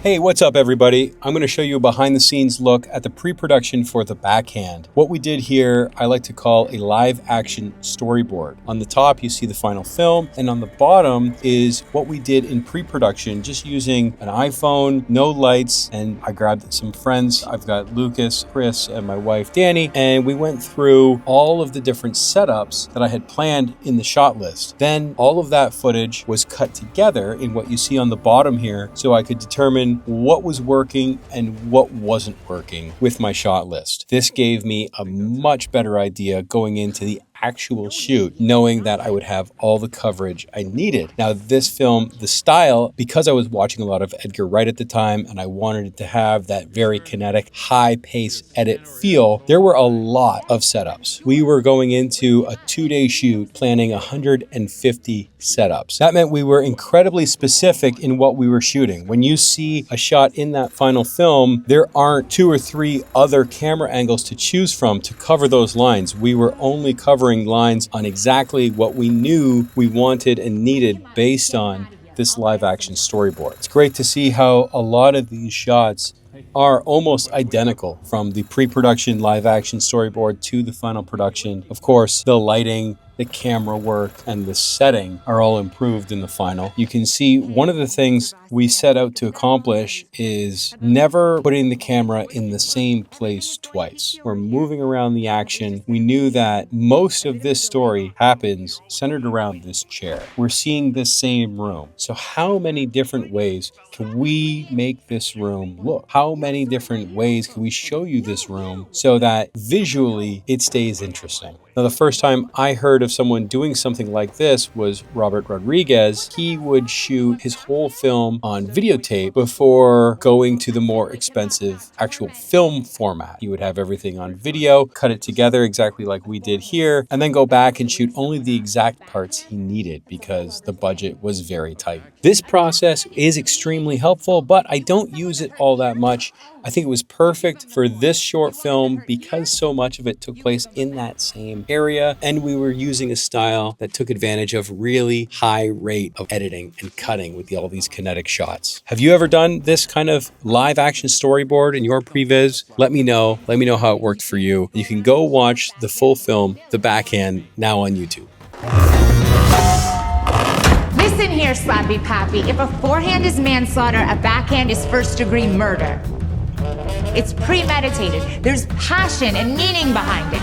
Hey, what's up everybody? I'm going to show you a behind the scenes look at the pre-production for the Backhand. What we did here, I like to call a live action storyboard. On the top, you see the final film, and on the bottom is what we did in pre-production, just using an iPhone, no lights, and I grabbed some friends. I've got Lucas, Chris, and my wife, Danny, and we went through all of the different setups that I had planned in the shot list. Then all of that footage was cut together in what you see on the bottom here, so I could determine what was working and what wasn't working with my shot list. This gave me a much better idea going into the actual shoot, knowing that I would have all the coverage I needed. Now this film, the style, because I was watching a lot of Edgar Wright at the time and I wanted it to have that very kinetic, high pace edit feel, there were a lot of setups. We were going into a 2-day shoot planning 150 setups. That meant we were incredibly specific in what we were shooting. When you see a shot in that final film, there aren't 2 or 3 other camera angles to choose from to cover those lines. We were only covering lines on exactly what we knew we wanted and needed based on this live action storyboard. It's great to see how a lot of these shots are almost identical from the pre-production live action storyboard to the final production. Of course, the lighting, the camera work, and the setting are all improved in the final. You can see one of the things we set out to accomplish is never putting the camera in the same place twice. We're moving around the action. We knew that most of this story happens centered around this chair. We're seeing this same room. So how many different ways can we make this room look? How many different ways can we show you this room so that visually it stays interesting? Now, the first time I heard of someone doing something like this was Robert Rodriguez. He would shoot his whole film on videotape before going to the more expensive actual film format. He would have everything on video, cut it together exactly like we did here, and then go back and shoot only the exact parts he needed because the budget was very tight. This process is extremely helpful, but I don't use it all that much. I think it was perfect for this short film because so much of it took place in that same area, and we were using a style that took advantage of really high rate of editing and cutting with all these kinetic shots. Have you ever done this kind of live action storyboard in your previs? Let me know. Let me know how it worked for you. You can go watch the full film, The Backhand, now on YouTube. Listen here, Slappy Pappy. If a forehand is manslaughter, a backhand is first-degree murder. It's premeditated. There's passion and meaning behind it.